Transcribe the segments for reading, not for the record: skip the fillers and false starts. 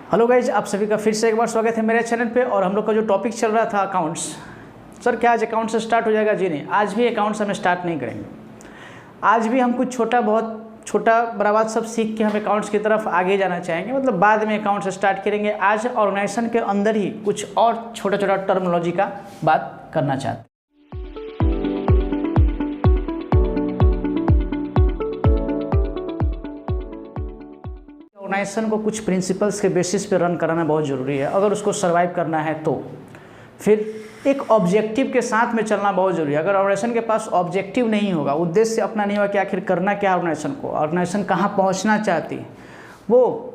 Hello guys, आप सभी का फिर से एक बार स्वागत है मेरे चैनल पे। और हम लोग का जो टॉपिक चल रहा था अकाउंट्स। सर क्या आज अकाउंट से स्टार्ट हो जाएगा? जी नहीं, आज भी अकाउंट्स हम स्टार्ट नहीं करेंगे। आज भी हम कुछ छोटा बड़ा बात सब सीख के हम अकाउंट्स की तरफ आगे जाना चाहेंगे, मतलब बाद में अकाउंट्स स्टार्ट करेंगे। आज ऑर्गेनाइजेशन के अंदर ही कुछ और छोटा टर्मिनोलॉजी का बात करना चाहते हैं। ऑर्गेनाइजेशन को कुछ प्रिंसिपल्स के बेसिस पे रन कराना बहुत ज़रूरी है। अगर उसको सर्वाइव करना है तो फिर एक ऑब्जेक्टिव के साथ में चलना बहुत ज़रूरी है। अगर ऑर्गेनाइजेशन के पास ऑब्जेक्टिव नहीं होगा, उद्देश्य अपना नहीं होगा कि आखिर करना क्या है ऑर्गेनाइजेशन को, ऑर्गेनाइजेशन कहाँ पहुँचना चाहती है, वो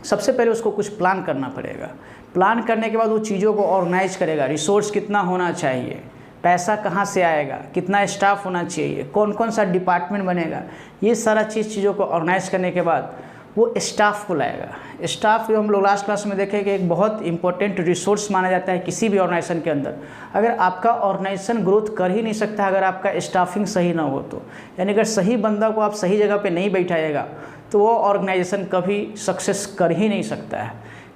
सबसे पहले उसको कुछ प्लान करना पड़ेगा। प्लान करने के बाद वो चीज़ों को ऑर्गेनाइज करेगा। रिसोर्स कितना होना चाहिए, पैसा कहाँ से आएगा, कितना स्टाफ होना चाहिए, कौन कौन सा डिपार्टमेंट बनेगा, ये सारा चीज़ों को ऑर्गेनाइज करने के बाद वो स्टाफ को लाएगा। स्टाफ जो हम लोग लास्ट क्लास में देखें कि एक बहुत इंपॉर्टेंट रिसोर्स माना जाता है किसी भी ऑर्गेनाइजेशन के अंदर। अगर आपका ऑर्गेनाइजेशन ग्रोथ कर ही नहीं सकता अगर आपका स्टाफिंग सही ना हो तो, यानी अगर सही बंदा को आप सही जगह पे नहीं बैठाएगा तो वो ऑर्गेनाइजेशन कभी सक्सेस कर ही नहीं सकता है।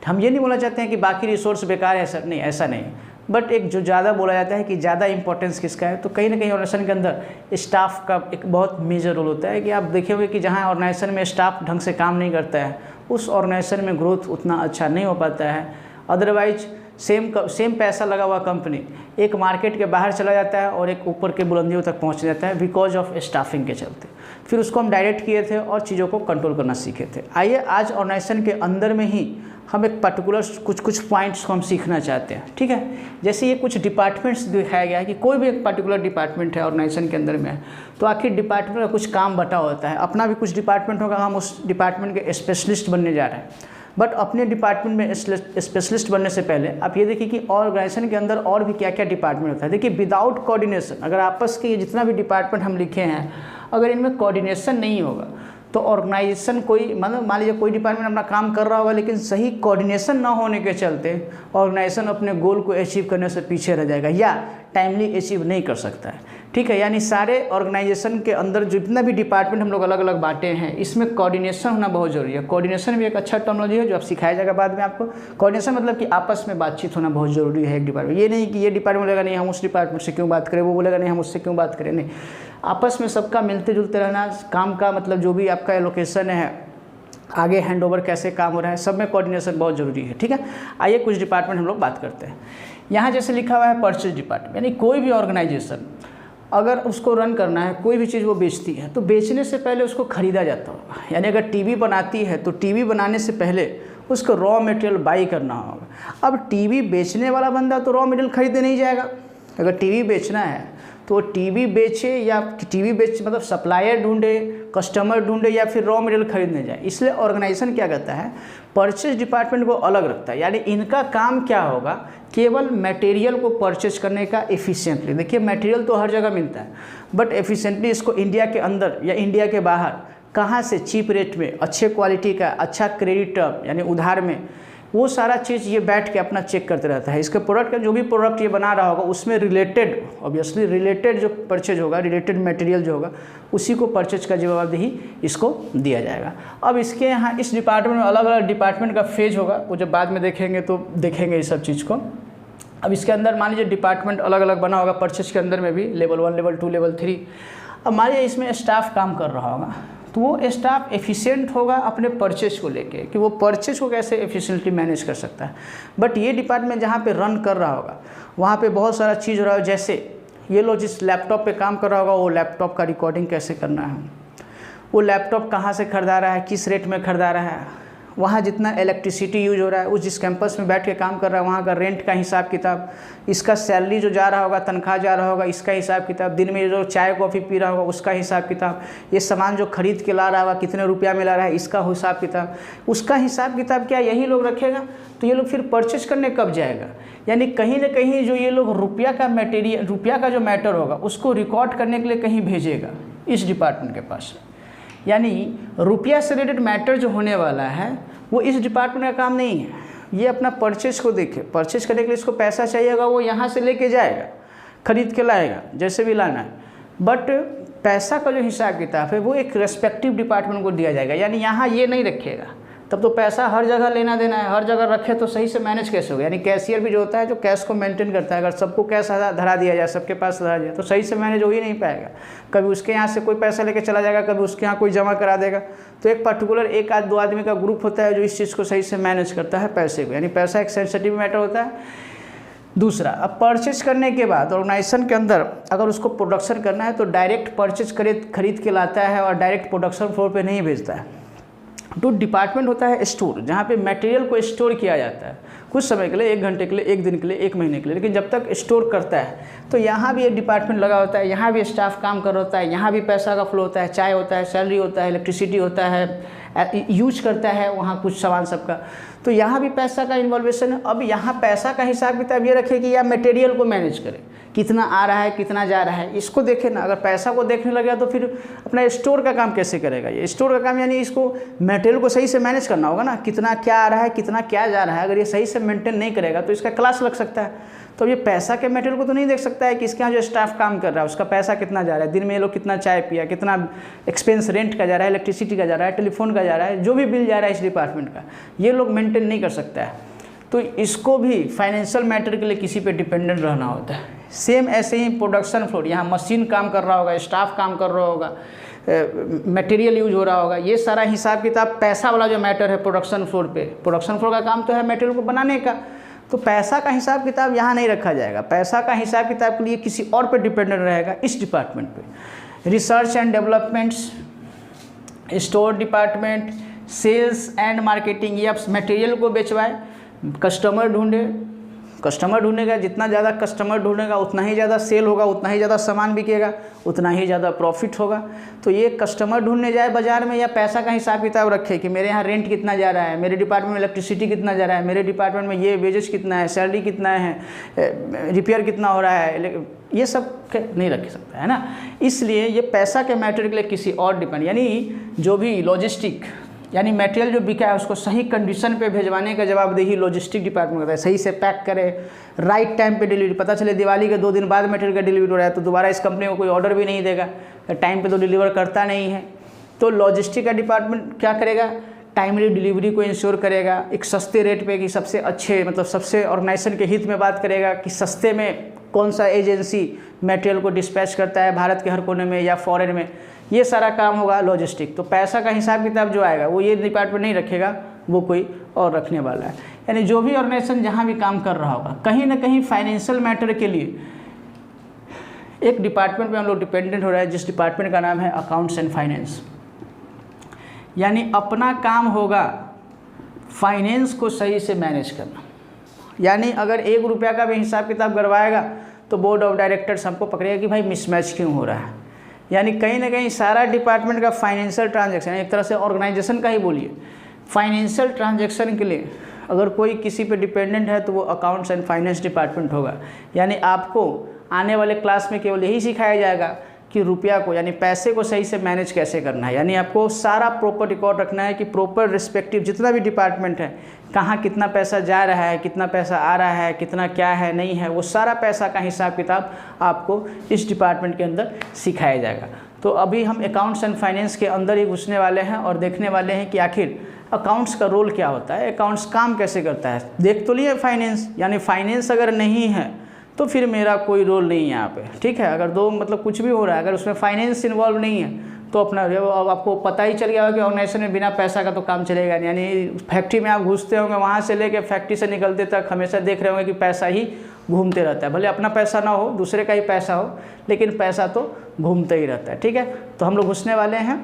हम ये नहीं बोलना चाहते हैं कि बाकी रिसोर्स बेकार है, ऐसा नहीं। बट एक जो ज़्यादा बोला जाता है कि ज़्यादा इंपॉर्टेंस किसका है, तो कहीं ना कहीं ऑर्गेनाइजेशन के अंदर स्टाफ का एक बहुत मेजर रोल होता है। कि आप देखे हुए कि जहाँ ऑर्गेनाइजेशन में स्टाफ ढंग से काम नहीं करता है उस ऑर्गेनाइजेशन में ग्रोथ उतना अच्छा नहीं हो पाता है। अदरवाइज सेम पैसा लगा हुआ कंपनी एक मार्केट के बाहर चला जाता है और एक ऊपर के बुलंदियों तक पहुँच जाता है बिकॉज ऑफ स्टाफिंग के चलते। फिर उसको हम डायरेक्ट किए थे और चीज़ों को कंट्रोल करना सीखे थे। आइए आज ऑर्गेनाइजेशन के अंदर में ही हम एक पर्टिकुलर कुछ पॉइंट्स को हम सीखना चाहते हैं, ठीक है। जैसे ये कुछ डिपार्टमेंट्स दिखाया गया है कि कोई भी एक पर्टिकुलर डिपार्टमेंट है ऑर्गेनाइजेशन के अंदर में है, तो आखिर डिपार्टमेंट का कुछ काम बटा होता है। अपना भी कुछ डिपार्टमेंट होगा, हम उस डिपार्टमेंट के स्पेशलिस्ट बनने जा रहे हैं। बट अपने डिपार्टमेंट में स्पेशलिस्ट बनने से पहले आप ये देखिए कि ऑर्गेनाइजेशन के अंदर और भी क्या क्या डिपार्टमेंट होता है। देखिए विदाउट कोऑर्डिनेशन, अगर आपस के जितना भी डिपार्टमेंट हम लिखे हैं अगर इनमें कोऑर्डिनेशन नहीं होगा तो ऑर्गेनाइजेशन कोई मतलब मान लीजिए कोई डिपार्टमेंट अपना काम कर रहा होगा लेकिन सही कोऑर्डिनेशन ना होने के चलते ऑर्गेनाइजेशन अपने गोल को अचीव करने से पीछे रह जाएगा या टाइमली अचीव नहीं कर सकता है, ठीक है। यानी सारे ऑर्गेनाइजेशन के अंदर जितना भी डिपार्टमेंट हम लोग अलग अलग बांटे हैं इसमें कोऑर्डिनेशन होना बहुत ज़रूरी है। कोऑर्डिनेशन भी एक अच्छा टर्मिनोलॉजी है जो आप सिखाया जाएगा बाद में आपको। कोऑर्डिनेशन मतलब कि आपस में बातचीत होना बहुत ज़रूरी है एक डिपार्टमेंट। ये नहीं कि ये डिपार्टमेंट बोलेगा नहीं हम उस डिपार्टमेंट से क्यों बात करें, वो बोलेगा नहीं हम उससे क्यों बात करें, नहीं। आपस में सबका मिलते जुलते रहना, काम का मतलब जो भी आपका एलोकेशन है, आगे हैंडओवर कैसे काम हो रहा है, सब में कोऑर्डिनेशन बहुत ज़रूरी है, ठीक है। आइए कुछ डिपार्टमेंट हम लोग बात करते हैं। यहाँ जैसे लिखा हुआ है परचेज डिपार्टमेंट, यानी कोई भी ऑर्गेनाइजेशन अगर उसको रन करना है, कोई भी चीज़ वो बेचती है तो बेचने से पहले उसको ख़रीदा जाता होगा। यानी अगर टीवी बनाती है तो टीवी बनाने से पहले उसको रॉ मटेरियल बाई करना होगा। अब टीवी बेचने वाला बंदा तो रॉ मटेरियल खरीदने नहीं जाएगा। अगर टीवी बेचना है तो टीवी बेचे या टीवी बेच मतलब सप्लायर ढूंढे, कस्टमर ढूंढे या फिर रॉ मटेरियल खरीदने जाए। इसलिए ऑर्गेनाइजेशन क्या करता है, परचेज डिपार्टमेंट को अलग रखता है। यानी इनका काम क्या होगा, केवल मटेरियल को परचेज करने का एफिशिएंटली। देखिए मटेरियल तो हर जगह मिलता है बट एफिशिएंटली इसको इंडिया के अंदर या इंडिया के बाहर कहाँ से चीप रेट में अच्छे क्वालिटी का अच्छा क्रेडिट टर्म यानी उधार में, वो सारा चीज़ ये बैठ के अपना चेक करते रहता है। इसके प्रोडक्ट का जो भी प्रोडक्ट ये बना रहा होगा उसमें रिलेटेड ऑब्वियसली रिलेटेड जो परचेज होगा, रिलेटेड मटेरियल जो होगा उसी को परचेज का जवाबदेही इसको दिया जाएगा। अब इसके यहाँ इस डिपार्टमेंट में अलग अलग डिपार्टमेंट का फेज होगा, वो जब बाद में देखेंगे तो देखेंगे इस सब चीज़ को। अब इसके अंदर मान लीजिए डिपार्टमेंट अलग अलग बना होगा, परचेज के अंदर में भी लेवल 1, लेवल 2, लेवल 3। अब मान लीजिए इसमें स्टाफ काम कर रहा होगा तो वो स्टाफ एफिशिएंट होगा अपने परचेज को लेके कि वो परचेज को कैसे एफिशिएंटली मैनेज कर सकता है। बट ये डिपार्टमेंट जहाँ पे रन कर रहा होगा वहाँ पे बहुत सारा चीज़ हो रहा है। जैसे ये लो जिस लैपटॉप पे काम कर रहा होगा वो लैपटॉप का रिकॉर्डिंग कैसे करना है, वो लैपटॉप कहाँ से खरीदा रहा है, किस रेट में खरीदा रहा है, वहाँ जितना इलेक्ट्रिसिटी यूज हो रहा है, उस जिस कैंपस में बैठ के काम कर रहा है वहाँ का रेंट का हिसाब किताब, इसका सैलरी जो जा रहा होगा, तनख्वाह जा रहा होगा, इसका हिसाब किताब, दिन में जो चाय कॉफ़ी पी रहा होगा उसका हिसाब किताब, ये सामान जो खरीद के ला रहा होगा कितने रुपया में ला रहा है इसका हिसाब किताब, उसका हिसाब किताब क्या यही लोग रखेगा। तो ये लोग फिर परचेज करने कब जाएगा, यानी कहीं ना कहीं जो ये लोग रुपया का मटेरियल, रुपया का जो मैटर होगा उसको रिकॉर्ड करने के लिए कहीं भेजेगा इस डिपार्टमेंट के पास। यानी रुपया से रिलेटेड मैटर जो होने वाला है वो इस डिपार्टमेंट का काम नहीं है। ये अपना परचेज को देखे, परचेज करने के लिए इसको पैसा चाहिएगा, वो यहाँ से लेके जाएगा, खरीद के लाएगा जैसे भी लाना है। बट पैसा का जो हिसाब किताब है वो एक रेस्पेक्टिव डिपार्टमेंट को दिया जाएगा। यानी यहाँ ये नहीं रखेगा तब तो पैसा हर जगह लेना देना है, हर जगह रखे तो सही से मैनेज कैसे होगा। यानी कैशियर भी जो होता है जो कैश को मेंटेन करता है, अगर सबको कैश धरा दिया जाए, सबके पास धरा दिया तो सही से मैनेज हो ही नहीं पाएगा। कभी उसके यहाँ से कोई पैसा लेके चला जाएगा, कभी उसके यहाँ कोई जमा करा देगा। तो एक पर्टिकुलर एक आध दो आदमी का ग्रुप होता है जो इस चीज़ को सही से मैनेज करता है पैसे को, यानी पैसा एक सेंसिटिव मैटर होता है। दूसरा, अब परचेज करने के बाद ऑर्गेनाइजेशन के अंदर अगर उसको प्रोडक्शन करना है तो डायरेक्ट परचेज खरीद के लाता है और डायरेक्ट प्रोडक्शन फ्लोर पे नहीं भेजता है। तो डिपार्टमेंट होता है स्टोर, जहाँ पे मटेरियल को स्टोर किया जाता है कुछ समय के लिए, 1 घंटे के लिए, 1 दिन के लिए, 1 महीने के लिए, लेकिन जब तक स्टोर करता है तो यहाँ भी एक डिपार्टमेंट लगा होता है, यहाँ भी स्टाफ काम कर रहा होता है, यहाँ भी पैसा का फ्लो होता है, चाय होता है, सैलरी होता है, इलेक्ट्रिसिटी होता है, यूज करता है वहाँ कुछ सामान सबका, तो यहाँ भी पैसा का इन्वॉल्वेशन है। अब यहाँ पैसा का हिसाब किताब ये रखे कि या मटेरियल को मैनेज करे, कितना आ रहा है कितना जा रहा है, इसको देखे ना। अगर पैसा को देखने लगे तो फिर अपना स्टोर का काम कैसे करेगा। ये स्टोर का काम यानी इसको मटेरियल को सही से मैनेज करना होगा ना, कितना क्या आ रहा है कितना क्या जा रहा है। अगर ये सही से मेंटेन नहीं करेगा तो इसका क्लास लग सकता है। तो ये पैसा के मटेरियल को तो नहीं देख सकता है कि इसके यहाँ जो स्टाफ काम कर रहा है उसका पैसा कितना जा रहा है, दिन में ये लोग कितना चाय पिया, कितना एक्सपेंस रेंट का जा रहा है, इलेक्ट्रिसिटी का जा रहा है, टेलीफोन का जा रहा है, जो भी बिल जा रहा है इस डिपार्टमेंट का, ये लोग मेंटेन नहीं कर सकता है। तो इसको भी फाइनेंशियल मैटर के लिए किसी पे डिपेंडेंट रहना होता है। सेम ऐसे ही प्रोडक्शन फ्लोर, यहाँ मशीन काम कर रहा होगा, स्टाफ काम कर रहा होगा, मटेरियल यूज हो रहा होगा, ये सारा हिसाब किताब पैसा वाला जो मैटर है प्रोडक्शन फ्लोर पे, प्रोडक्शन फ्लोर का काम तो है मटेरियल को बनाने का, तो पैसा का हिसाब किताब यहाँ नहीं रखा जाएगा। पैसा का हिसाब किताब के लिए किसी और पे डिपेंडेंट रहेगा, इस डिपार्टमेंट पे। Research and developments, store department, sales and marketing, ये आप मटेरियल को बेचवाए, कस्टमर ढूंढे, कस्टमर ढूंढेगा, जितना ज़्यादा कस्टमर ढूंढेगा उतना ही ज़्यादा सेल होगा, उतना ही ज़्यादा सामान बिकेगा, उतना ही ज़्यादा प्रॉफिट होगा। तो ये कस्टमर ढूंढने जाए बाजार में या पैसा का हिसाब किताब रखे कि मेरे यहाँ रेंट कितना जा रहा है, मेरे डिपार्टमेंट में इलेक्ट्रिसिटी कितना जा रहा है, मेरे डिपार्टमेंट में ये वेजेस कितना है, सैलरी कितना है, रिपेयर कितना हो रहा है, ये सब नहीं रख सकता है ना। इसलिए ये पैसा के मैटर के लिए किसी और डिपेंड, यानी जो भी लॉजिस्टिक यानी मटेरियल जो बिका है उसको सही कंडीशन पे भेजवाने का जवाबदेही लॉजिस्टिक डिपार्टमेंट करता है। सही से पैक करे, राइट टाइम पे डिलीवरी, पता चले दिवाली के 2 दिन बाद मटेरियल का डिलीवरी हो रहा है तो दोबारा इस कंपनी को कोई ऑर्डर भी नहीं देगा, टाइम पे तो डिलीवर करता नहीं है। तो लॉजिस्टिक का डिपार्टमेंट क्या करेगा, टाइमली डिलीवरी को इंश्योर करेगा, एक सस्ते रेट पे कि सबसे अच्छे मतलब सबसे ऑर्गेनाइजेशन के हित में बात करेगा कि सस्ते में कौन सा एजेंसी मटेरियल को डिस्पैच करता है भारत के हर कोने में या फॉरेन में, ये सारा काम होगा लॉजिस्टिक। तो पैसा का हिसाब किताब जो आएगा वो ये डिपार्टमेंट नहीं रखेगा, वो कोई और रखने वाला है। यानी जो भी ऑर्गेनाइजेशन जहाँ भी काम कर रहा होगा कहीं ना कहीं फाइनेंशियल मैटर के लिए एक डिपार्टमेंट पे हम लोग डिपेंडेंट हो रहा है, जिस डिपार्टमेंट का नाम है अकाउंट्स एंड फाइनेंस। यानी अपना काम होगा फाइनेंस को सही से मैनेज करना। यानी अगर 1 रुपया का भी हिसाब किताब करवाएगा तो बोर्ड ऑफ डायरेक्टर्स हमको पकड़ेगा कि भाई मिसमैच क्यों हो रहा है। यानी कहीं ना कहीं सारा डिपार्टमेंट का फाइनेंशियल ट्रांजैक्शन, एक तरह से ऑर्गेनाइजेशन का ही बोलिए, फाइनेंशियल ट्रांजैक्शन के लिए अगर कोई किसी पे डिपेंडेंट है तो वो अकाउंट्स एंड फाइनेंस डिपार्टमेंट होगा। यानी आपको आने वाले क्लास में केवल यही सिखाया जाएगा कि रुपया को यानी पैसे को सही से मैनेज कैसे करना है। यानी आपको सारा प्रॉपर रिकॉर्ड रखना है कि प्रॉपर रिस्पेक्टिव जितना भी डिपार्टमेंट है कहाँ कितना पैसा जा रहा है, कितना पैसा आ रहा है, कितना क्या है नहीं है, वो सारा पैसा का हिसाब किताब आपको इस डिपार्टमेंट के अंदर सिखाया जाएगा। तो अभी हम अकाउंट्स एंड फाइनेंस के अंदर ही घुसने वाले हैं और देखने वाले हैं कि आखिर अकाउंट्स का रोल क्या होता है, अकाउंट्स काम कैसे करता है। देख तो लिए फाइनेंस, यानी फाइनेंस अगर नहीं है तो फिर मेरा कोई रोल नहीं है यहाँ पे, ठीक है। अगर दो मतलब कुछ भी हो रहा है अगर उसमें फाइनेंस इन्वॉल्व नहीं है तो अपना अब आपको पता ही चल गया होगा कि ऑर्गेनाइजेशन में बिना पैसा का तो काम चलेगा नहीं। यानी फैक्ट्री में आप घुसते होंगे, वहाँ से लेके फैक्ट्री से निकलते तक हमेशा देख रहे होंगे कि पैसा ही घूमते रहता है। भले अपना पैसा ना हो, दूसरे का ही पैसा हो, लेकिन पैसा तो घूमते ही रहता है, ठीक है। तो हम लोग घुसने वाले हैं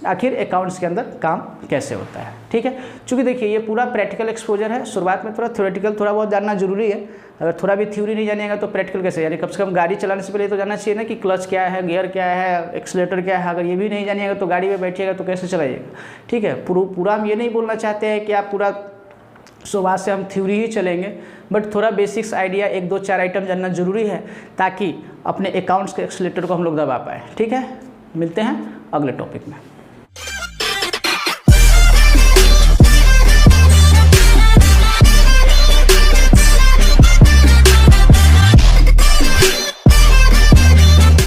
आखिर अकाउंट्स के अंदर काम कैसे होता है, ठीक है। चूँकि देखिए ये पूरा प्रैक्टिकल एक्सपोजर है, शुरुआत में थोड़ा थ्योरेटिकल थोड़ा बहुत जानना जरूरी है। अगर थोड़ा भी थ्योरी नहीं जानिएगा तो प्रैक्टिकल कैसे, यानी कम से कम गाड़ी चलाने से पहले तो जानना चाहिए ना कि क्लच क्या है, गियर क्या है, एक्सीलेटर क्या है। अगर ये भी नहीं जानिएगा तो गाड़ी में बैठिएगा तो कैसे चलाइएगा, ठीक है। पूरा हम ये नहीं बोलना चाहते हैं कि आप पूरा सुबह से हम थ्योरी ही चलेंगे, बट थोड़ा बेसिक्स आइडिया 1 2 4 आइटम जानना जरूरी है ताकि अपने अकाउंट्स के एक्सीलेटर को हम लोग दबा पाए, ठीक है। मिलते हैं अगले टॉपिक में।